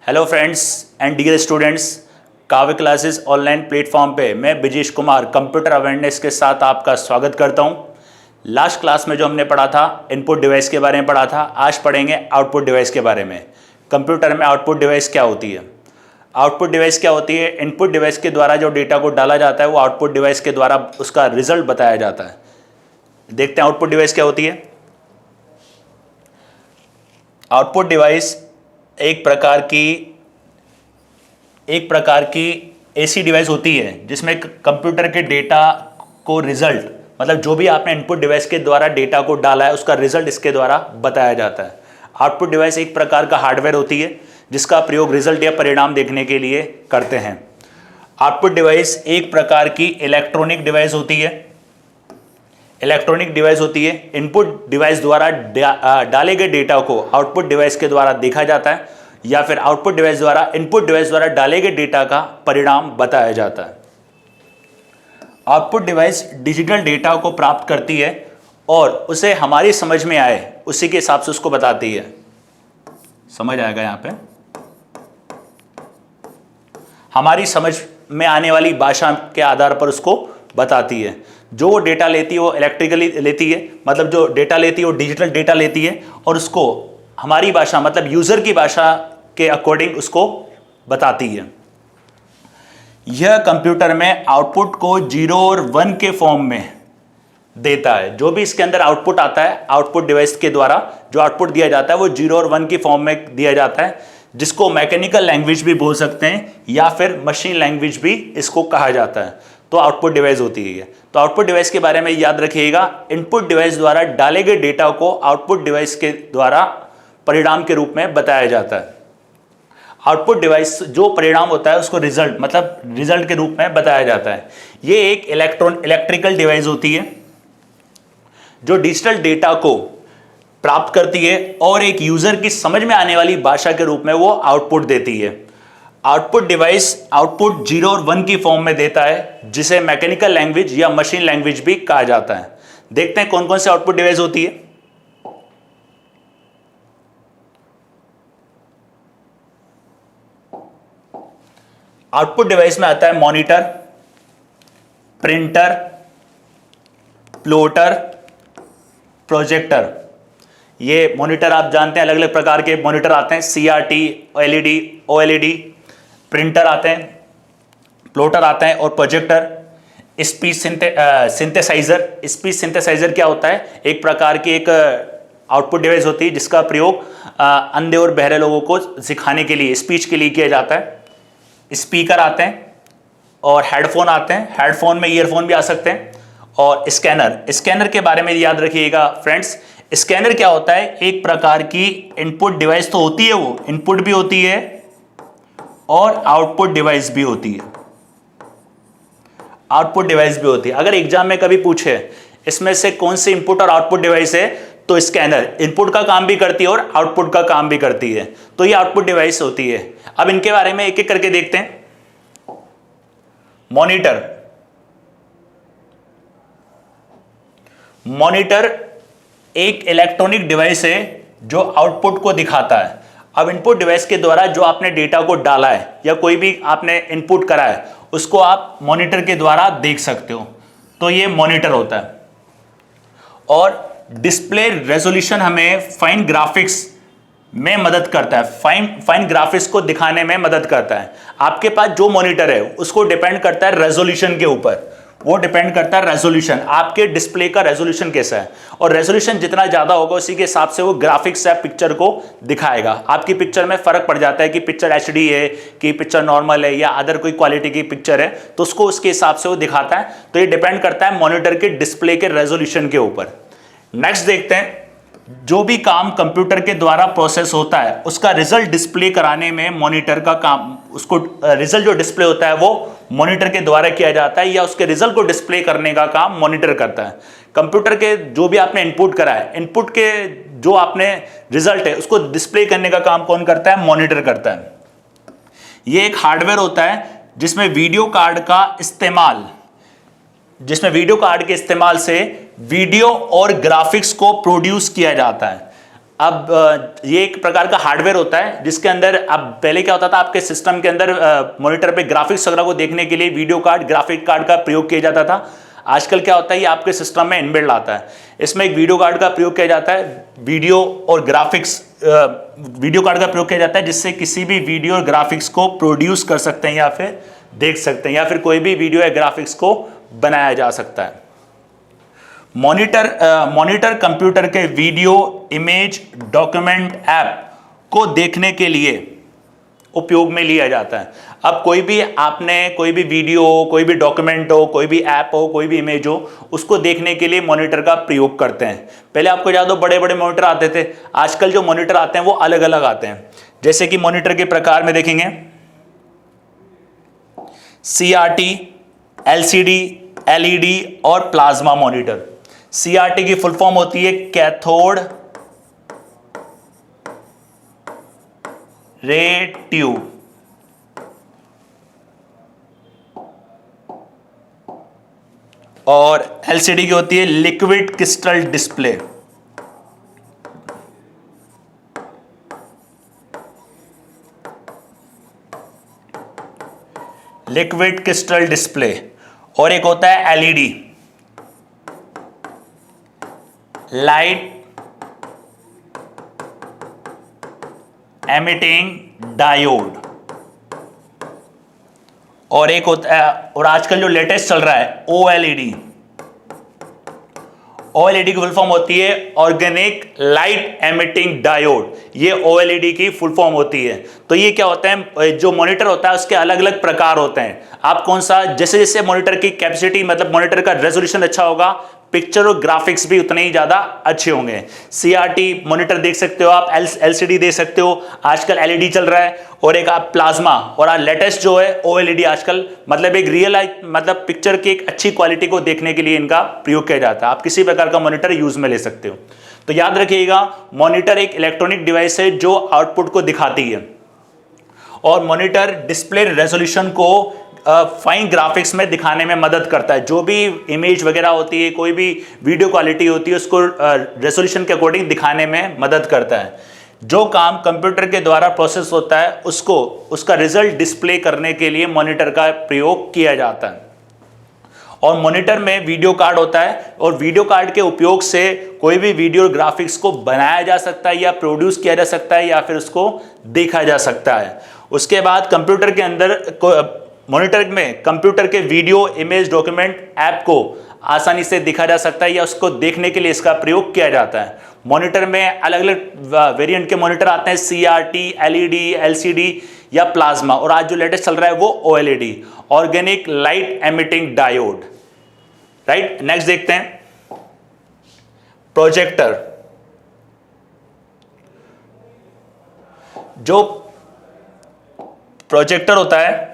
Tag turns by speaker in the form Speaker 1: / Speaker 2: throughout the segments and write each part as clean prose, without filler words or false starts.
Speaker 1: Hello friends and dear students, Kavya classes online platform पे मैं Brijesh Kumar computer awareness के साथ आपका स्वागत करता हूँ। लास्ट क्लास में जो हमने पढ़ा था इनपुट डिवाइस के बारे में पढ़ा था, आज पढ़ेंगे आउटपुट डिवाइस के बारे में। कंप्यूटर में आउटपुट डिवाइस क्या होती है? आउटपुट डिवाइस क्या होती है? इनपुट डिवाइस के द्वारा जो डेटा को डाला जाता है वो आउटपुट डिवाइस के द्वारा उसका रिजल्ट बताया जाता है। देखते हैं आउटपुट डिवाइस क्या होती है। आउटपुट डिवाइस एक प्रकार की ऐसी डिवाइस होती है जिसमें कंप्यूटर के डेटा को रिजल्ट, मतलब जो भी आपने इनपुट डिवाइस के द्वारा डेटा को डाला है उसका रिजल्ट इसके द्वारा बताया जाता है। आउटपुट डिवाइस एक प्रकार का हार्डवेयर होती है जिसका प्रयोग रिजल्ट या परिणाम देखने के लिए करते हैं। आउटपुट डिवाइस एक प्रकार की इलेक्ट्रॉनिक डिवाइस होती है। इनपुट डिवाइस द्वारा डाले गए डेटा को आउटपुट डिवाइस के द्वारा देखा जाता है या फिर आउटपुट डिवाइस द्वारा इनपुट डिवाइस द्वारा डाले गए डेटा का परिणाम बताया जाता है। आउटपुट डिवाइस डिजिटल डेटा को प्राप्त करती है और उसे हमारी समझ में आए उसी के हिसाब से उसको बताती है। समझ आएगा यहाँ पे? हमारी समझ में आने वाली भाषा के आधार पर उसको बताती है। जो वो डेटा लेती है वो इलेक्ट्रिकली लेती है, मतलब जो डेटा लेती है वो डिजिटल डेटा लेती है और उसको हमारी भाषा मतलब यूजर की भाषा के अकॉर्डिंग उसको बताती है। यह कंप्यूटर में आउटपुट को 0 और 1 के फॉर्म में देता है। जो भी इसके अंदर आउटपुट आता है आउटपुट डिवाइस के द्वारा जो आउटपुट दिया जाता है वो 0 और 1 की फॉर्म में दिया जाता है, जिसको मैकेनिकल लैंग्वेज भी बोल सकते हैं या फिर मशीन लैंग्वेज भी इसको कहा जाता है। तो आउटपुट डिवाइस होती है। तो आउटपुट डिवाइस के बारे में याद रखिएगा, इनपुट डिवाइस द्वारा डाले गए डेटा को आउटपुट डिवाइस के द्वारा परिणाम के रूप में बताया जाता है। आउटपुट डिवाइस जो परिणाम होता है उसको रिजल्ट मतलब रिजल्ट के रूप में बताया जाता है। ये एक इलेक्ट्रिकल डिवाइस होती है जो डिजिटल डेटा को प्राप्त करती है और एक यूजर की समझ में आने वाली भाषा के रूप में वो आउटपुट देती है। आउटपुट डिवाइस आउटपुट 0 और 1 की फॉर्म में देता है, जिसे मैकेनिकल लैंग्वेज या मशीन लैंग्वेज भी कहा जाता है। देखते हैं कौन कौन से आउटपुट डिवाइस होती है। आउटपुट डिवाइस में आता है मॉनिटर, प्रिंटर, प्लॉटर, प्रोजेक्टर। ये मॉनिटर आप जानते हैं, अलग अलग प्रकार के मॉनिटर आते हैं, CRT, LED, OLED, प्रिंटर आते हैं, प्लॉटर आते हैं और प्रोजेक्टर। स्पीच सिंथेसाइजर क्या होता है? एक प्रकार की एक आउटपुट डिवाइस होती है जिसका प्रयोग अंधे और बहरे लोगों को सिखाने के लिए, स्पीच के लिए किया जाता है। स्पीकर आते हैं और हेडफोन आते हैं, हेडफोन में ईयरफोन भी आ सकते हैं। और स्कैनर के बारे में याद रखिएगा फ्रेंड्स। स्कैनर क्या होता है? एक प्रकार की इनपुट डिवाइस तो होती है, वो इनपुट भी होती है और आउटपुट डिवाइस भी होती है। अगर एग्जाम में कभी पूछे इसमें से कौन सी इनपुट और आउटपुट डिवाइस है, तो स्कैनर इनपुट का काम भी करती है और आउटपुट का काम भी करती है, तो ये आउटपुट डिवाइस होती है। अब इनके बारे में एक एक करके देखते हैं। मॉनिटर एक इलेक्ट्रॉनिक डिवाइस है जो आउटपुट को दिखाता है। अब इनपुट डिवाइस के द्वारा जो आपने डेटा को डाला है या कोई भी आपने इनपुट करा है उसको आप मॉनिटर के द्वारा देख सकते हो, तो ये मॉनिटर होता है। और डिस्प्ले रेजोल्यूशन हमें फाइन ग्राफिक्स में मदद करता है, फाइन ग्राफिक्स को दिखाने में मदद करता है। आपके पास जो मॉनिटर है उसको डिपेंड करता है रेजोल्यूशन के ऊपर, वो डिपेंड करता है रेजोल्यूशन, आपके डिस्प्ले का रेजोल्यूशन कैसा है। और रेजोल्यूशन जितना ज्यादा होगा उसी के हिसाब से वो ग्राफिक्स या पिक्चर को दिखाएगा। आपकी पिक्चर में फर्क पड़ जाता है कि पिक्चर HD है कि पिक्चर नॉर्मल है या अदर कोई क्वालिटी की पिक्चर है, तो उसको उसके हिसाब से वो दिखाता है। तो ये डिपेंड करता है मॉनिटर के डिस्प्ले के रेजोल्यूशन के ऊपर। नेक्स्ट देखते हैं, जो भी काम कंप्यूटर के द्वारा प्रोसेस होता है उसका रिजल्ट डिस्प्ले कराने में मॉनिटर का काम, उसको रिजल्ट जो डिस्प्ले होता है वो मॉनिटर के द्वारा किया जाता है या उसके रिजल्ट को डिस्प्ले करने का काम मॉनिटर करता है। कंप्यूटर के जो भी आपने इनपुट करा है, इनपुट के जो आपने रिजल्ट है उसको डिस्प्ले करने का काम कौन करता है? मॉनिटर करता है। ये एक हार्डवेयर होता है जिसमें वीडियो कार्ड के इस्तेमाल से वीडियो और ग्राफिक्स को प्रोड्यूस किया जाता है। अब ये एक प्रकार का हार्डवेयर होता है जिसके अंदर, अब पहले क्या होता था आपके सिस्टम के अंदर मॉनिटर पे ग्राफिक्स वगैरह को देखने के लिए वीडियो कार्ड, ग्राफिक कार्ड का प्रयोग किया जाता था। आजकल क्या होता है, ये आपके सिस्टम में इनबिल्ट आता है। इसमें एक वीडियो कार्ड का प्रयोग किया जाता है, वीडियो और ग्राफिक्स वीडियो कार्ड का प्रयोग किया जाता है, जिससे किसी भी वीडियो और ग्राफिक्स को प्रोड्यूस कर सकते हैं या फिर देख सकते हैं, या फिर कोई भी वीडियो या ग्राफिक्स को बनाया जा सकता है। मॉनिटर कंप्यूटर के वीडियो, इमेज, डॉक्यूमेंट, ऐप को देखने के लिए उपयोग में लिया जाता है। अब कोई भी वीडियो हो, कोई भी डॉक्यूमेंट हो, कोई भी ऐप हो, कोई भी इमेज हो, उसको देखने के लिए मॉनिटर का प्रयोग करते हैं। पहले आपको याद हो बड़े बड़े मॉनिटर आते थे, आजकल जो मॉनिटर आते हैं वो अलग अलग आते हैं। जैसे कि मॉनिटर के प्रकार में देखेंगे CRT, LCD, LED और प्लाज्मा मॉनिटर। CRT की फुल फॉर्म होती है कैथोड रे ट्यूब, और LCD की होती है liquid crystal display. Liquid crystal display. और एक होता है LED, लाइट एमिटिंग डायोड। और एक होता है, और आजकल जो लेटेस्ट चल रहा है OLED। OLED की फुल फॉर्म होती है ऑर्गेनिक लाइट एमिटिंग डायोड। ये OLED की फुल फॉर्म होती है। तो ये क्या होता है, जो मॉनिटर होता है उसके अलग अलग प्रकार होते हैं। आप कौन सा, जैसे जैसे मॉनिटर की कैपेसिटी, मतलब मॉनिटर का रेजोल्यूशन अच्छा होगा, पिक्चर और ग्राफिक्स भी उतने ही ज्यादा अच्छे होंगे। CRT मॉनिटर देख सकते हो आप, LCD देख सकते हो, आजकल LED चल रहा है, और एक आप प्लाज्मा, और आज लेटेस्ट जो है OLED आजकल, मतलब एक रियल मतलब पिक्चर की एक अच्छी क्वालिटी को देखने के लिए इनका प्रयोग किया जाता है। आप किसी प्रकार का मॉनिटर यूज में ले सकते हो। तो याद रखिएगा, मॉनिटर एक इलेक्ट्रॉनिक डिवाइस है जो आउटपुट को दिखाती है, और मॉनिटर डिस्प्ले रेजोल्यूशन को फाइन ग्राफिक्स में दिखाने में मदद करता है। जो भी इमेज वगैरह होती है, कोई भी वीडियो क्वालिटी होती है, उसको रेजोल्यूशन के अकॉर्डिंग दिखाने में मदद करता है। जो काम कंप्यूटर के द्वारा प्रोसेस होता है उसको, उसका रिजल्ट डिस्प्ले करने के लिए मॉनिटर का प्रयोग किया जाता है। और मॉनिटर में वीडियो कार्ड होता है, और वीडियो कार्ड के उपयोग से कोई भी वीडियो ग्राफिक्स को बनाया जा सकता है, या प्रोड्यूस किया जा सकता है, या फिर उसको देखा जा सकता है। उसके बाद कंप्यूटर के अंदर, मॉनिटर में कंप्यूटर के वीडियो, इमेज, डॉक्यूमेंट, ऐप को आसानी से दिखा जा सकता है, या उसको देखने के लिए इसका प्रयोग किया जाता है। मॉनिटर में अलग अलग वेरिएंट के मॉनिटर आते हैं, CRT, LED, LCD या प्लाज्मा, और आज जो लेटेस्ट चल रहा है वो OLED, organic light emitting diode. Right, next देखते हैं प्रोजेक्टर। जो प्रोजेक्टर होता है,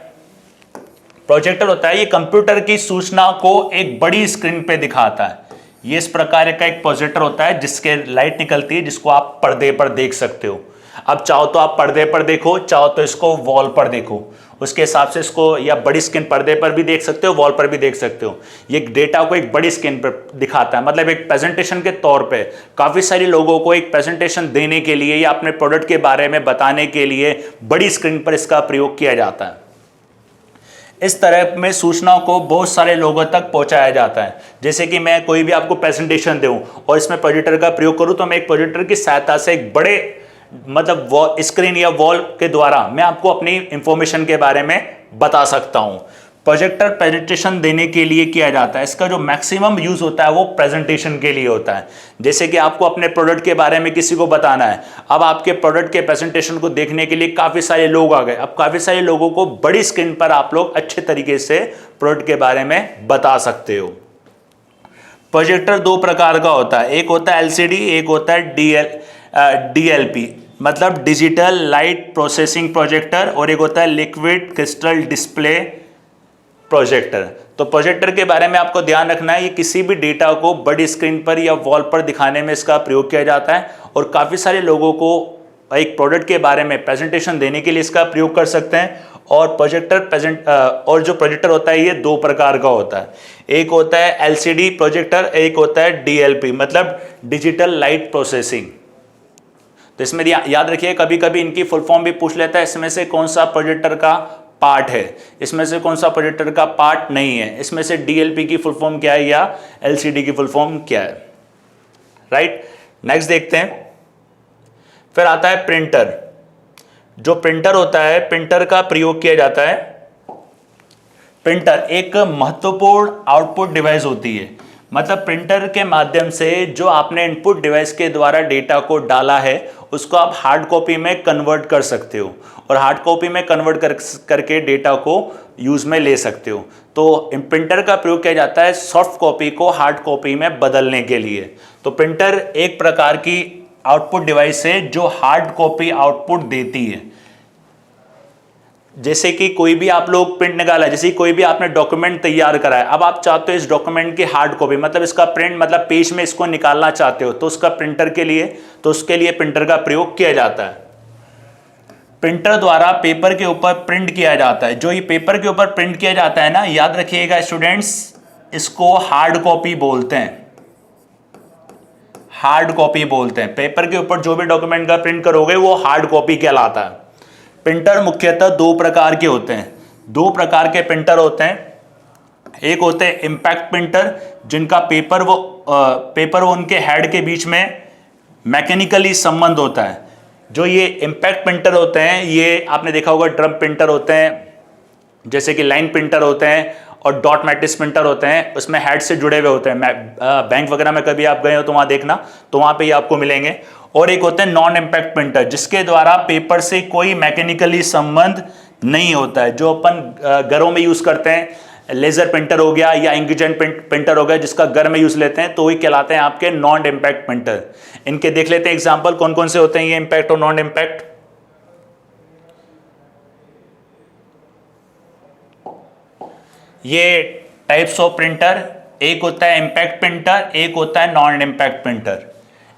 Speaker 1: ये कंप्यूटर की सूचना को एक बड़ी स्क्रीन पे दिखाता है। ये इस प्रकार का एक प्रोजेक्टर होता है जिसके लाइट निकलती है, जिसको आप पर्दे पर देख सकते हो। अब चाहो तो आप पर्दे पर देखो, चाहो तो इसको वॉल पर देखो, उसके हिसाब से इसको, या बड़ी स्क्रीन पर्दे पर भी देख सकते हो, वॉल पर भी देख सकते हो। ये डेटा को एक बड़ी स्क्रीन पर दिखाता है, मतलब एक प्रेजेंटेशन के तौर पे काफ़ी सारे लोगों को एक प्रेजेंटेशन देने के लिए या अपने प्रोडक्ट के बारे में बताने के लिए बड़ी स्क्रीन पर इसका प्रयोग किया जाता है। इस तरह में सूचनाओं को बहुत सारे लोगों तक पहुंचाया जाता है। जैसे कि मैं कोई भी आपको प्रेजेंटेशन दूं और इसमें प्रोजेक्टर का प्रयोग करूं, तो मैं एक प्रोजेक्टर की सहायता से एक बड़े, मतलब स्क्रीन या वॉल के द्वारा मैं आपको अपनी इंफॉर्मेशन के बारे में बता सकता हूं। प्रोजेक्टर प्रेजेंटेशन देने के लिए किया जाता है। इसका जो मैक्सिमम यूज होता है वो प्रेजेंटेशन के लिए होता है। जैसे कि आपको अपने प्रोडक्ट के बारे में किसी को बताना है, अब आपके प्रोडक्ट के प्रेजेंटेशन को देखने के लिए काफी सारे लोग आ गए। अब काफी सारे लोगों को बड़ी स्क्रीन पर आप लोग अच्छे तरीके से प्रोडक्ट के बारे में बता सकते हो। प्रोजेक्टर दो प्रकार का होता है, एक होता है LCD, एक होता है DLP, मतलब डिजिटल लाइट प्रोसेसिंग प्रोजेक्टर, और एक होता है लिक्विड क्रिस्टल डिस्प्ले प्रोजेक्टर। तो प्रोजेक्टर के बारे में आपको ध्यान रखना है, ये किसी भी डेटा को बड़ी स्क्रीन पर या वॉल पर दिखाने में इसका प्रयोग किया जाता है, और काफ़ी सारे लोगों को एक प्रोडक्ट के बारे में प्रेजेंटेशन देने के लिए इसका प्रयोग कर सकते हैं। और और जो प्रोजेक्टर होता है ये दो प्रकार का होता है, एक होता है LCD प्रोजेक्टर, एक होता है DLP, मतलब डिजिटल लाइट प्रोसेसिंग। तो इसमें याद रखिए, कभी कभी इनकी फुल फॉर्म भी पूछ लेता है, इसमें से कौन सा प्रोजेक्टर का पार्ट है, इसमें से कौन सा प्रोजेक्टर का पार्ट नहीं है, इसमें से डीएलपी की फुल फॉर्म क्या है या एलसीडी की फुल फॉर्म क्या है। राइट, नेक्स्ट देखते हैं। फिर आता है प्रिंटर। जो प्रिंटर होता है, प्रिंटर का प्रयोग किया जाता है। प्रिंटर एक महत्वपूर्ण आउटपुट डिवाइस होती है, मतलब प्रिंटर के माध्यम से जो आपने इनपुट डिवाइस के द्वारा डेटा को डाला है उसको आप हार्ड कॉपी में कन्वर्ट कर सकते हो, और हार्ड कॉपी में कन्वर्ट करके डेटा को यूज में ले सकते हो। तो प्रिंटर का प्रयोग किया जाता है सॉफ्ट कॉपी को हार्ड कॉपी में बदलने के लिए। तो प्रिंटर एक प्रकार की आउटपुट डिवाइस है जो हार्ड कॉपी आउटपुट देती है। जैसे कि कोई भी आप लोग प्रिंट निकाला है, जैसे कोई भी आपने डॉक्यूमेंट तैयार करा है, अब आप चाहते हो इस डॉक्यूमेंट की हार्ड कॉपी, मतलब इसका प्रिंट, मतलब पेज में इसको निकालना चाहते हो, तो उसका प्रिंटर के लिए, तो उसके लिए प्रिंटर का प्रयोग किया जाता है। प्रिंटर द्वारा पेपर के ऊपर प्रिंट किया जाता है। जो ये पेपर के ऊपर प्रिंट किया जाता है ना, याद रखिएगा स्टूडेंट्स, इसको हार्ड कॉपी बोलते हैं। हार्ड कॉपी बोलते हैं। पेपर के ऊपर जो भी डॉक्यूमेंट का प्रिंट करोगे वो हार्ड कॉपी कहलाता है। प्रिंटर मुख्यतः दो प्रकार के होते हैं। दो प्रकार के प्रिंटर होते हैं। एक होते हैं इम्पैक्ट प्रिंटर, जिनका पेपर वो उनके हेड के बीच में मैकेनिकली संबंध होता है। जो ये इम्पैक्ट प्रिंटर होते हैं, ये आपने देखा होगा ड्रम प्रिंटर होते हैं, जैसे कि लाइन प्रिंटर होते हैं, और डॉट मैट्रिक्स प्रिंटर होते हैं, उसमें हेड से जुड़े हुए होते हैं। बैंक वगैरह में कभी आप गए हो तो वहाँ देखना, तो वहाँ पे ये आपको मिलेंगे। और एक होते हैं नॉन इम्पैक्ट प्रिंटर, जिसके द्वारा पेपर से कोई मैकेनिकली संबंध नहीं होता है। जो अपन घरों में यूज़ करते हैं, लेज़र प्रिंटर हो गया या इंकजेट प्रिंटर हो गया, जिसका घर में यूज़ लेते हैं, तो वही कहलाते हैं आपके नॉन इम्पैक्ट प्रिंटर। इनके देख लेते हैं एग्जाम्पल कौन कौन से होते हैं ये इम्पैक्ट और नॉन इम्पैक्ट। ये टाइप्स ऑफ प्रिंटर, एक होता है इम्पैक्ट प्रिंटर, एक होता है non impact printer.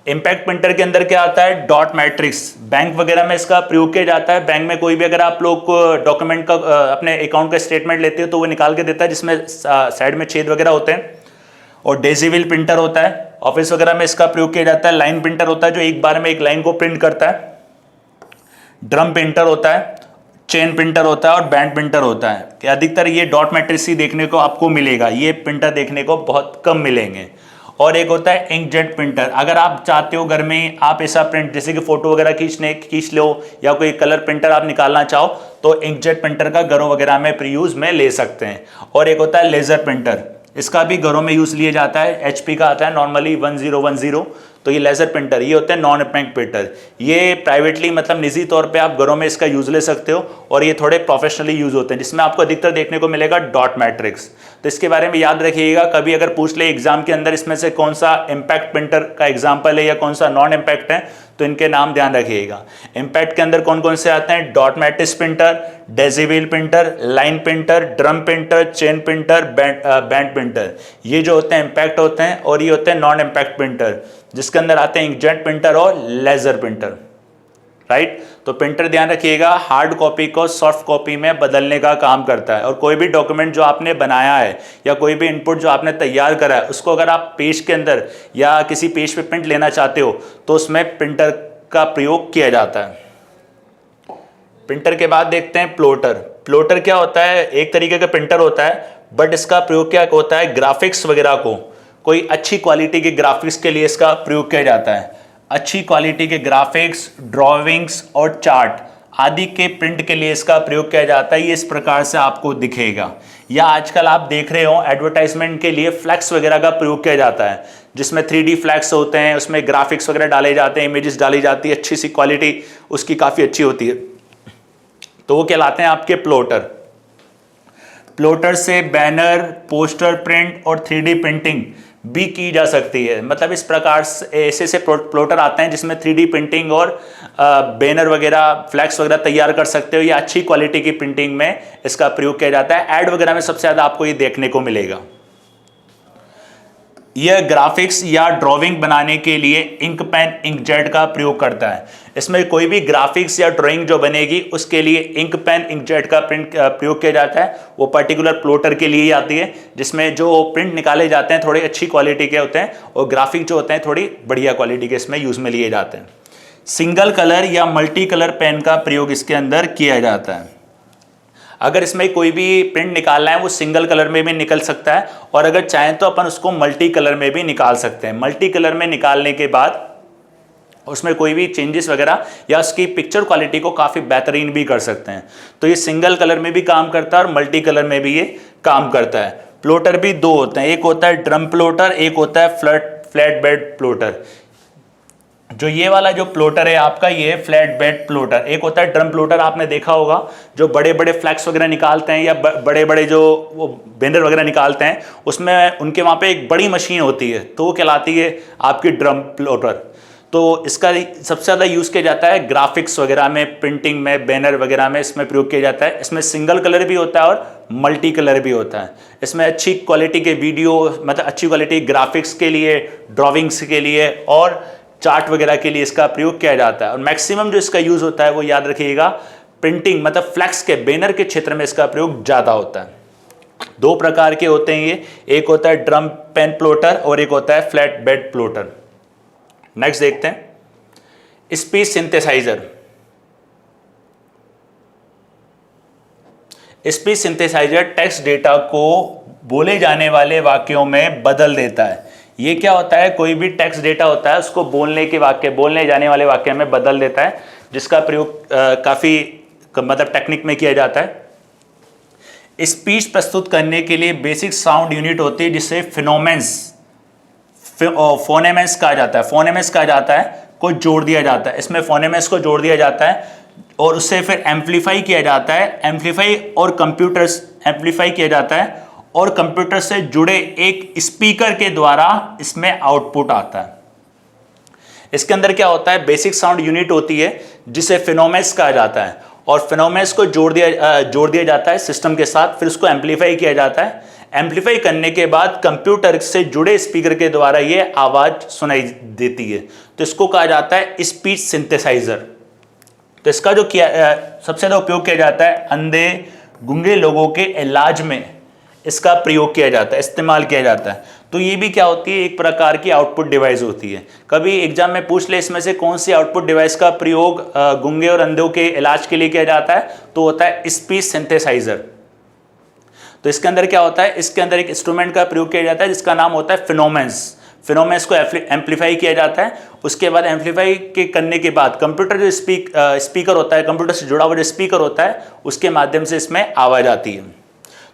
Speaker 1: Impact printer के अंदर क्या आता है, डॉट मैट्रिक्स। बैंक वगैरह में इसका प्रयोग किया जाता है। बैंक में कोई भी अगर आप लोग डॉक्यूमेंट का अपने अकाउंट का स्टेटमेंट लेते हो तो वो निकाल के देता है, जिसमें साइड में छेद वगैरह होते हैं। और डेसिबल प्रिंटर होता है, ऑफिस वगैरह में इसका प्रयोग किया जाता है। लाइन प्रिंटर होता है जो एक बार में एक लाइन को प्रिंट करता है। ड्रम प्रिंटर होता है, चेन प्रिंटर होता है, और बैंड प्रिंटर होता है। कि अधिकतर ये डॉट मैट्रिक्स ही देखने को आपको मिलेगा, ये प्रिंटर देखने को बहुत कम मिलेंगे। और एक होता है इंकजेट प्रिंटर। अगर आप चाहते हो घर में आप ऐसा प्रिंट, जैसे कि फोटो वगैरह खींच लो, या कोई कलर प्रिंटर आप निकालना चाहो, तो इंकजेट प्रिंटर का घरों वगैरह में यूज में ले सकते हैं। और एक होता है लेजर प्रिंटर, इसका भी घरों में यूज लिया जाता है। एचपी का आता है नॉर्मली 1010, तो ये लेजर प्रिंटर, ये होते हैं नॉन इम्पैक्ट प्रिंटर। ये प्राइवेटली मतलब निजी तौर पे आप घरों में इसका यूज ले सकते हो, और ये थोड़े प्रोफेशनली यूज होते हैं, जिसमें आपको अधिकतर देखने को मिलेगा डॉट मैट्रिक्स। तो इसके बारे में याद रखिएगा, कभी अगर पूछ ले एग्जाम के अंदर इसमें से कौन सा इम्पैक्ट प्रिंटर का एग्जाम्पल है या कौन सा नॉन इम्पैक्ट है, तो इनके नाम ध्यान रखिएगा। इम्पैक्ट के अंदर कौन कौन से आते हैं, dot matrix printer, decibel printer, line printer, drum printer, chain printer, band printer. ये जो होते हैं इम्पैक्ट होते हैं, और ये होते हैं नॉन इम्पैक्ट प्रिंटर, जिसके अंदर आते हैं इंकजेट प्रिंटर और लेजर प्रिंटर। राइट, तो प्रिंटर ध्यान रखिएगा हार्ड कॉपी को सॉफ्ट कॉपी में बदलने का काम करता है। और कोई भी डॉक्यूमेंट जो आपने बनाया है या कोई भी इनपुट जो आपने तैयार करा है, उसको अगर आप पेज के अंदर या किसी पेज पे प्रिंट लेना चाहते हो, तो उसमें प्रिंटर का प्रयोग किया जाता है। प्रिंटर के बाद देखते हैं प्लॉटर। प्लॉटर क्या होता है, एक तरीके का प्रिंटर होता है, बट इसका प्रयोग क्या होता है, ग्राफिक्स वगैरह को, कोई अच्छी क्वालिटी के ग्राफिक्स के लिए इसका प्रयोग किया जाता है। अच्छी क्वालिटी के ग्राफिक्स, ड्राविंग्स और चार्ट आदि के प्रिंट के लिए इसका प्रयोग किया जाता है। ये इस प्रकार से आपको दिखेगा, या आजकल आप देख रहे हो एडवर्टाइजमेंट के लिए फ्लैक्स वगैरह का प्रयोग किया जाता है, जिसमें 3D फ्लैक्स होते हैं, उसमें ग्राफिक्स वगैरह डाले जाते हैं, इमेजेस डाली जाती है, अच्छी सी क्वालिटी उसकी काफ़ी अच्छी होती है, तो वो कहलाते हैं आपके प्लॉटर। प्लॉटर से बैनर, पोस्टर प्रिंट और 3D प्रिंटिंग भी की जा सकती है। मतलब इस प्रकार से ऐसे प्लॉटर आते हैं जिसमें 3D प्रिंटिंग और बैनर वगैरह, फ्लैक्स वगैरह तैयार कर सकते हो, या अच्छी क्वालिटी की प्रिंटिंग में इसका प्रयोग किया जाता है। ऐड वगैरह में सबसे ज़्यादा आपको ये देखने को मिलेगा। यह ग्राफिक्स या ड्राइंग बनाने के लिए इंक पेन, इंकजेट का प्रयोग करता है। इसमें कोई भी ग्राफिक्स या ड्राइंग जो बनेगी उसके लिए इंक पेन, इंकजेट का प्रयोग किया जाता है। वो पर्टिकुलर प्लॉटर के लिए ही आती है, जिसमें जो प्रिंट निकाले जाते हैं थोड़ी अच्छी क्वालिटी के होते हैं, और ग्राफिक जो होते हैं थोड़ी बढ़िया क्वालिटी के इसमें यूज में लिए जाते हैं। सिंगल कलर या मल्टी कलर पेन का प्रयोग इसके अंदर किया जाता है। अगर इसमें कोई भी प्रिंट निकालना है वो सिंगल कलर में भी निकल सकता है, और अगर चाहें तो अपन उसको मल्टी कलर में भी निकाल सकते हैं। मल्टी कलर में निकालने के बाद उसमें कोई भी चेंजेस वगैरह या उसकी पिक्चर क्वालिटी को काफ़ी बेहतरीन भी कर सकते हैं। तो ये सिंगल कलर में भी काम करता है और मल्टी कलर में भी ये काम करता है। प्लॉटर भी दो होते हैं, एक होता है ड्रम प्लॉटर, एक होता है फ्लैट बेड प्लॉटर। जो ये वाला जो प्लॉटर है आपका, ये फ्लैट बेड प्लॉटर। एक होता है ड्रम प्लॉटर, आपने देखा होगा जो बड़े बड़े फ्लैक्स वगैरह निकालते हैं या बड़े बड़े जो वो बैनर वगैरह निकालते हैं, उसमें उनके वहाँ पे एक बड़ी मशीन होती है, तो वो कहलाती है आपकी ड्रम प्लॉटर। तो इसका सबसे ज़्यादा यूज़ किया जाता है ग्राफिक्स वगैरह में, प्रिंटिंग में, बैनर वगैरह में इसमें प्रयोग किया जाता है। इसमें सिंगल कलर भी होता है और मल्टी कलर भी होता है। इसमें अच्छी क्वालिटी के वीडियो, मतलब अच्छी क्वालिटी ग्राफिक्स के लिए, ड्राविंग्स के लिए और चार्ट वगैरह के लिए इसका प्रयोग किया जाता है। और मैक्सिमम जो इसका यूज़ होता है वो याद रखिएगा प्रिंटिंग, मतलब फ्लैक्स के, बैनर के क्षेत्र में इसका प्रयोग ज़्यादा होता है। दो प्रकार के होते हैं ये, एक होता है ड्रम पेन प्लॉटर और एक होता है फ्लैट बेड प्लॉटर। नेक्स्ट देखते हैं speech synthesiser. Speech synthesiser text data को बोले जाने वाले वाक्यों में बदल देता है। ये क्या होता है, कोई भी टेक्स्ट डेटा होता है उसको बोलने जाने वाले वाक्य में बदल देता है, जिसका प्रयोग काफ़ी मतलब टेक्निक में किया जाता है। स्पीच प्रस्तुत करने के लिए बेसिक साउंड यूनिट होती है जिसे फोनेमेंस कहा जाता है। फोनेमेंस कहा जाता है को जोड़ दिया जाता है, इसमें फोनेमेंस को जोड़ दिया जाता है और उससे फिर एम्पलीफाई किया जाता है। एम्पलीफाई किया जाता है और कंप्यूटर से जुड़े एक स्पीकर के द्वारा इसमें आउटपुट आता है। इसके अंदर क्या होता है, बेसिक साउंड यूनिट होती है जिसे फिनोमेंस कहा जाता है, और फिनोमेंस को जोड़ दिया जाता है सिस्टम के साथ, फिर उसको एम्पलीफाई किया जाता है। एम्पलीफाई करने के बाद कंप्यूटर से जुड़े स्पीकर के द्वारा ये आवाज़ सुनाई देती है, तो इसको कहा जाता है स्पीच सिंथेसाइजर। तो इसका जो सबसे ज़्यादा उपयोग किया जाता है अंधे गूंगे लोगों के इलाज में इसका प्रयोग किया जाता है, इस्तेमाल किया जाता है। तो ये भी क्या होती है, एक प्रकार की आउटपुट डिवाइस होती है। कभी एग्जाम में पूछ ले इसमें से कौन सी आउटपुट डिवाइस का प्रयोग गूंगे और अंधों के इलाज के लिए किया जाता है, तो होता है स्पीच सिंथेसाइजर। तो इसके अंदर क्या होता है, इसके अंदर एक इंस्ट्रूमेंट का प्रयोग किया जाता है जिसका नाम होता है फिनोमेंस को एम्पलीफाई किया जाता है। उसके बाद एम्पलीफाई के करने के बाद कंप्यूटर जो स्पीकर होता है, कंप्यूटर से जुड़ा हुआ जो स्पीकर होता है, उसके माध्यम से इसमें आवाज़ आती है।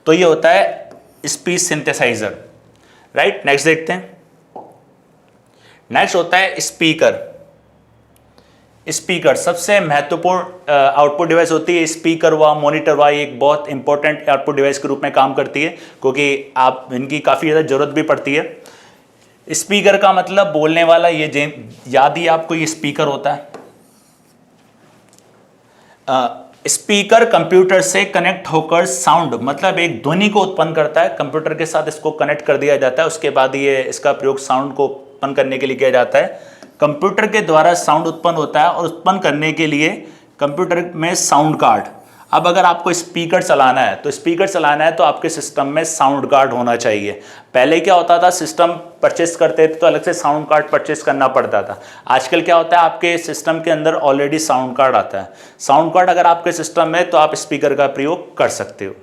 Speaker 1: तो ये होता है स्पीच सिंथेसाइजर, राइट। नेक्स्ट देखते हैं। नेक्स्ट होता है स्पीकर सबसे महत्वपूर्ण आउटपुट डिवाइस होती है। स्पीकर हुआ, मॉनिटर हुआ, ये एक बहुत इंपॉर्टेंट आउटपुट डिवाइस के रूप में काम करती है, क्योंकि आप इनकी काफ़ी ज़्यादा ज़रूरत भी पड़ती है। स्पीकर का मतलब बोलने वाला, ये याद ही आपको, ये स्पीकर होता है। स्पीकर कंप्यूटर से कनेक्ट होकर साउंड, मतलब एक ध्वनि को उत्पन्न करता है। कंप्यूटर के साथ इसको कनेक्ट कर दिया जाता है, उसके बाद ये इसका प्रयोग साउंड को उत्पन्न करने के लिए किया जाता है। कंप्यूटर के द्वारा साउंड उत्पन्न होता है और उत्पन्न करने के लिए कंप्यूटर में साउंड कार्ड। अब अगर आपको स्पीकर चलाना है तो आपके सिस्टम में साउंड कार्ड होना चाहिए। पहले क्या होता था, सिस्टम परचेस करते थे तो अलग से साउंड कार्ड परचेस करना पड़ता था। आजकल क्या होता है, आपके सिस्टम के अंदर ऑलरेडी साउंड कार्ड आता है। साउंड कार्ड अगर आपके सिस्टम में, तो आप स्पीकर का प्रयोग कर सकते हो,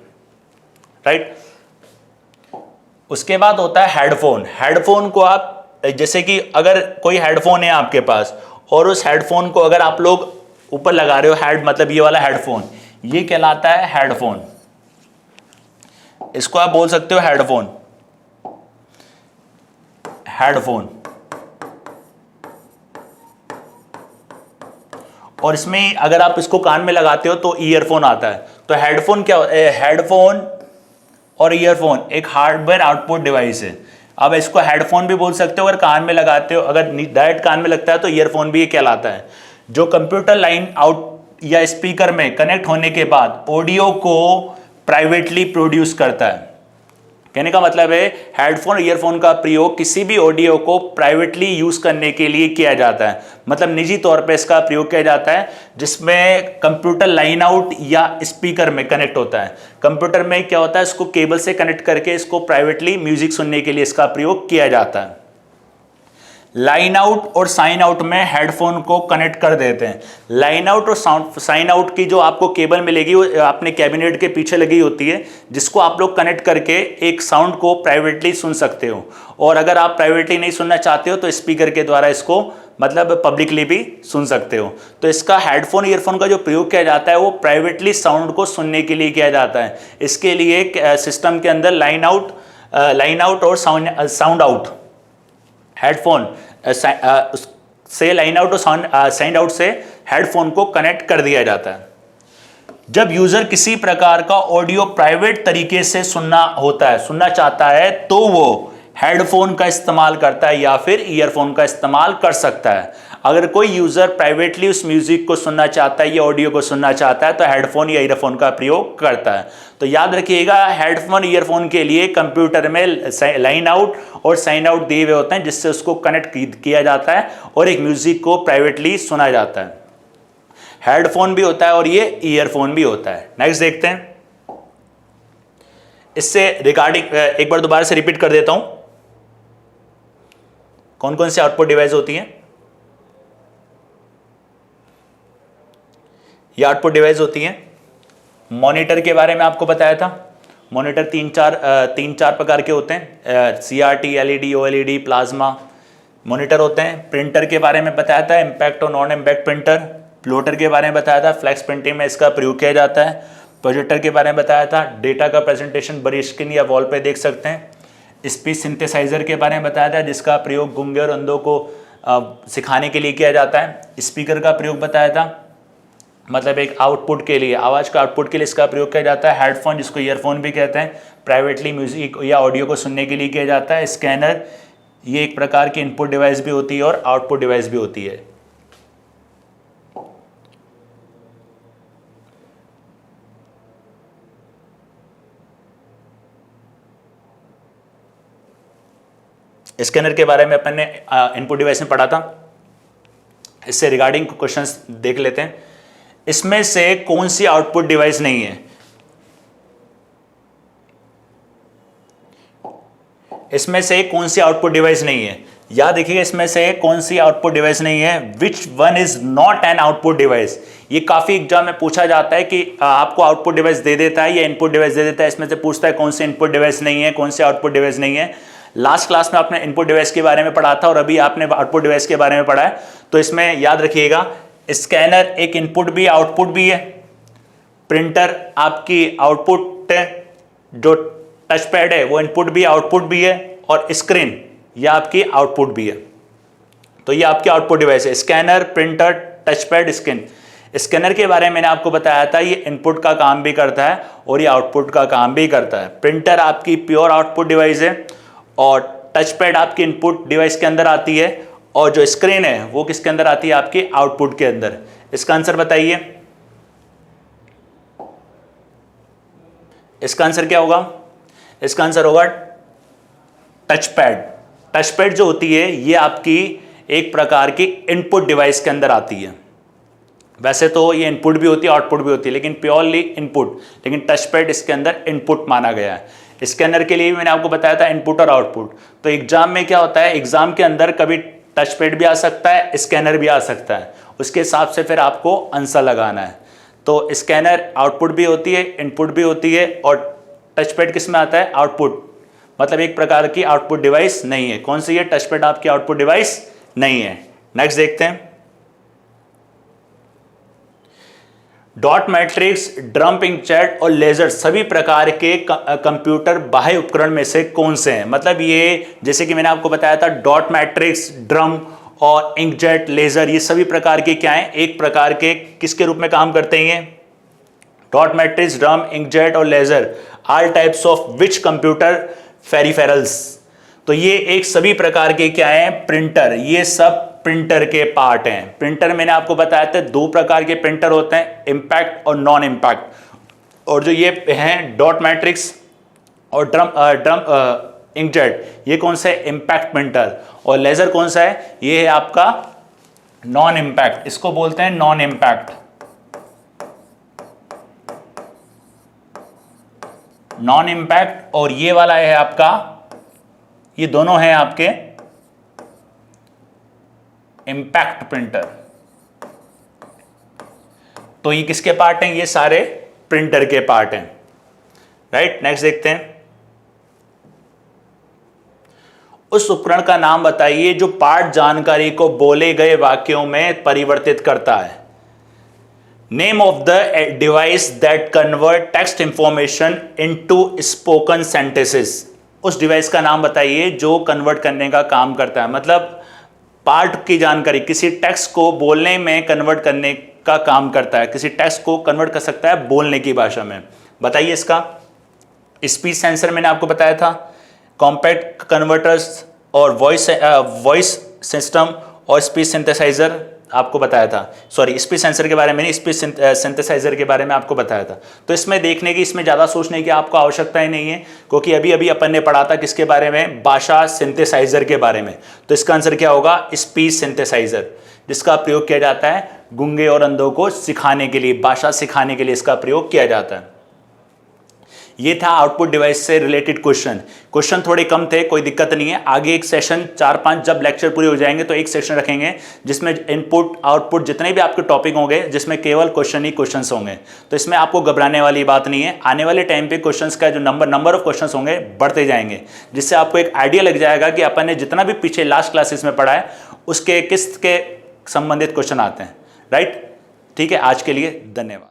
Speaker 1: राइट। उसके बाद होता है हेडफोन को आप, जैसे कि अगर कोई हेडफोन है आपके पास और उस हेडफोन को अगर आप लोग ऊपर लगा रहे हो, मतलब ये वाला हेडफोन, ये कहलाता है हेडफोन। इसको आप बोल सकते हो हेडफोन। और इसमें अगर आप इसको कान में लगाते हो तो ईयरफोन आता है। तो हेडफोन क्या, हेडफोन और ईयरफोन एक हार्डवेयर आउटपुट डिवाइस है। अब इसको हेडफोन भी बोल सकते हो अगर कान में लगाते हो, अगर डायरेक्ट कान में लगता है तो ईयरफोन भी ये कहलाता है। जो कंप्यूटर लाइन आउट या स्पीकर में कनेक्ट होने के बाद ऑडियो को प्राइवेटली प्रोड्यूस करता है। कहने का मतलब है हेडफोन और ईयरफोन का प्रयोग किसी भी ऑडियो को प्राइवेटली यूज करने के लिए किया जाता है, मतलब निजी तौर पे इसका प्रयोग किया जाता है, जिसमें कंप्यूटर लाइन आउट या स्पीकर में कनेक्ट होता है। कंप्यूटर में क्या होता है, इसको केबल से कनेक्ट करके इसको प्राइवेटली म्यूजिक सुनने के लिए इसका प्रयोग किया जाता है। लाइन आउट और साइन आउट में हेडफोन को कनेक्ट कर देते हैं। लाइन आउट और साइन आउट की जो आपको केबल मिलेगी वो अपने कैबिनेट के पीछे लगी होती है, जिसको आप लोग कनेक्ट करके एक साउंड को प्राइवेटली सुन सकते हो। और अगर आप प्राइवेटली नहीं सुनना चाहते हो तो स्पीकर के द्वारा इसको मतलब पब्लिकली भी सुन सकते हो। तो इसका हेडफोन ईयरफोन का जो प्रयोग किया जाता है वो प्राइवेटली साउंड को सुनने के लिए किया जाता है। इसके लिए सिस्टम के अंदर लाइन आउट और साउंड आउट हेडफोन से लाइन आउट और साउंड आउट से हेडफोन को कनेक्ट कर दिया जाता है। जब यूजर किसी प्रकार का ऑडियो प्राइवेट तरीके से सुनना चाहता है तो वो हेडफोन का इस्तेमाल करता है या फिर ईयरफोन का इस्तेमाल कर सकता है। अगर कोई यूजर प्राइवेटली उस म्यूजिक को सुनना चाहता है या ऑडियो को सुनना चाहता है तो हेडफोन या ईयरफोन का प्रयोग करता है। तो याद रखिएगा, हेडफोन ईयरफोन के लिए कंप्यूटर में लाइन आउट और साइन आउट दिए हुए होते हैं, जिससे उसको कनेक्ट किया जाता है और एक म्यूजिक को प्राइवेटली सुना जाता है। हेडफोन भी होता है और ये ईयरफोन भी होता है। नेक्स्ट देखते हैं। इससे रिगार्डिंग एक बार दोबारा से रिपीट कर देता हूं, कौन कौन से आउटपुट डिवाइस होती हैं। ये आउटपुट डिवाइस होती हैं। मॉनिटर के बारे में आपको बताया था। मॉनिटर तीन चार प्रकार के होते हैं, CRT, LED, OLED, plasma monitor होते हैं। प्रिंटर के बारे में बताया था, इम्पैक्ट और नॉन इम्पैक्ट प्रिंटर। प्लॉटर के बारे में बताया था, फ्लैक्स प्रिंटिंग में इसका प्रयोग किया जाता है। प्रोजेक्टर के बारे में बताया था, डेटा का प्रेजेंटेशन बड़ी स्क्रीन या वॉल पे देख सकते हैं। स्पीच सिंथेसाइजर के बारे में बताया था, जिसका प्रयोग गूंगे और अंधों को सिखाने के लिए किया जाता है। स्पीकर का प्रयोग बताया था, मतलब एक आउटपुट के लिए, आवाज़ का आउटपुट के लिए इसका प्रयोग किया जाता है। हेडफोन, जिसको ईयरफोन भी कहते हैं, प्राइवेटली म्यूजिक या ऑडियो को सुनने के लिए किया जाता है। स्कैनर, ये एक प्रकार की इनपुट डिवाइस भी होती है और आउटपुट डिवाइस भी होती है। स्कैनर के बारे में अपन ने इनपुट डिवाइस में पढ़ा था। इससे रिगार्डिंग क्वेश्चंस देख लेते हैं। इसमें से कौन सी आउटपुट डिवाइस नहीं है? इसमें से कौन सी आउटपुट डिवाइस नहीं है? याद देखिएगा, इसमें से कौन सी आउटपुट डिवाइस नहीं है? Which one is not an output device. ये काफी एग्जाम में पूछा जाता है कि आपको आउटपुट डिवाइस दे देता है या इनपुट डिवाइस दे देता है, इसमें से पूछता है कौन सी इनपुट डिवाइस नहीं है, कौन सी आउटपुट डिवाइस नहीं है। लास्ट क्लास में आपने इनपुट डिवाइस के बारे में पढ़ा था और अभी आपने आउटपुट डिवाइस के बारे में पढ़ा है। तो इसमें याद रखिएगा, स्कैनर एक इनपुट भी आउटपुट भी है। प्रिंटर आपकी आउटपुट है, जो टच पैड है वो इनपुट भी आउटपुट भी है, और स्क्रीन यह आपकी आउटपुट भी है। तो ये आपकी आउटपुट डिवाइस है, scanner, printer, touch pad, screen. Scanner के बारे में मैंने आपको बताया था, ये इनपुट का काम भी करता है और ये आउटपुट का काम भी करता है। प्रिंटर आपकी प्योर आउटपुट डिवाइस है और टच पैड आपकी इनपुट डिवाइस के अंदर आती है, और जो स्क्रीन है वो किसके अंदर आती है? आपके आउटपुट के अंदर। इसका आंसर बताइए, इसका आंसर क्या होगा? इसका आंसर होगा टच पैड। टच पैड जो होती है ये आपकी एक प्रकार की इनपुट डिवाइस के अंदर आती है। वैसे तो ये इनपुट भी होती है, आउटपुट भी होती है, लेकिन प्योरली इनपुट, लेकिन टच पैड इसके अंदर इनपुट माना गया है। स्कैनर के लिए भी मैंने आपको बताया था इनपुट और आउटपुट। तो एग्जाम में क्या होता है, एग्जाम के अंदर कभी टच पैड भी आ सकता है, स्कैनर भी आ सकता है, उसके हिसाब से फिर आपको आंसर लगाना है। तो स्कैनर आउटपुट भी होती है, इनपुट भी होती है, और टच पैड किस में आता है? आउटपुट, मतलब एक प्रकार की आउटपुट डिवाइस नहीं है। कौन सी है? टच पैड आपकी आउटपुट डिवाइस नहीं है। नेक्स्ट देखते हैं। डॉट मैट्रिक्स, ड्रम, इंकजेट और लेजर सभी प्रकार के कंप्यूटर बाह्य उपकरण में से कौन से हैं? मतलब ये जैसे कि मैंने आपको बताया था, डॉट मैट्रिक्स, ड्रम और इंकजेट, लेजर, ये सभी प्रकार के क्या हैं? एक प्रकार के किसके रूप में काम करते हैं? डॉट मैट्रिक्स, ड्रम, इंकजेट और laser are types of which computer peripherals. तो ये एक सभी प्रकार के क्या हैं? प्रिंटर। ये सब प्रिंटर के पार्ट हैं। प्रिंटर मैंने आपको बताया था दो प्रकार के प्रिंटर होते हैं, इम्पैक्ट और नॉन इम्पैक्ट। और जो ये हैं डॉट मैट्रिक्स और ड्रम इंकजेट, ये कौन सा है? Impact printer. और लेजर कौन सा है? ये है आपका नॉन इम्पैक्ट, इसको बोलते हैं नॉन इम्पैक्ट। नॉन इम्पैक्ट और ये वाला है आपका, ये दोनों हैं आपके इंपैक्ट प्रिंटर। तो ये किसके पार्ट हैं? ये सारे प्रिंटर के पार्ट हैं, राइट। नेक्स्ट देखते हैं, उस उपकरण का नाम बताइए जो पाठ जानकारी को बोले गए वाक्यों में परिवर्तित करता है। Name of the device that convert text information into spoken sentences. उस डिवाइस का नाम बताइए जो कन्वर्ट करने का काम करता है, मतलब पाठ की जानकारी किसी टेक्स्ट को बोलने में कन्वर्ट करने का काम करता है, किसी टेक्स्ट को कन्वर्ट कर सकता है बोलने की भाषा में। बताइए इसका। स्पीच सेंसर मैंने आपको बताया था, कॉम्पैक्ट कन्वर्टर्स और वॉइस सिस्टम और स्पीच सिंथेसाइजर आपको बताया था। सॉरी, स्पीच सेंसर के बारे में नहीं, स्पीच सिंथेसाइजर के बारे में आपको बताया था। तो इसमें देखने की, इसमें ज़्यादा सोचने की आपको आवश्यकता ही नहीं है, क्योंकि अभी अभी अपन ने पढ़ा था किसके बारे में? भाषा सिंथेसाइजर के बारे में। तो इसका आंसर क्या होगा? स्पीच सिंथेसाइजर, जिसका प्रयोग किया जाता है गूंगे और अंधों को सिखाने के लिए, भाषा सिखाने के लिए इसका प्रयोग किया जाता है। ये था आउटपुट डिवाइस से रिलेटेड क्वेश्चन थोड़े कम थे, कोई दिक्कत नहीं है। आगे एक सेशन 4-5 जब लेक्चर पूरे हो जाएंगे तो एक सेशन रखेंगे जिसमें इनपुट आउटपुट जितने भी आपके टॉपिक होंगे, जिसमें केवल क्वेश्चन ही क्वेश्चंस होंगे। तो इसमें आपको घबराने वाली बात नहीं है। आने वाले टाइम पे क्वेश्चंस का जो नंबर ऑफ क्वेश्चंस होंगे बढ़ते जाएंगे, जिससे आपको एक आइडिया लग जाएगा कि अपन ने जितना भी पीछे लास्ट क्लासेस में पढ़ा है उसके किस के संबंधित क्वेश्चन आते हैं, राइट। ठीक है, आज के लिए धन्यवाद।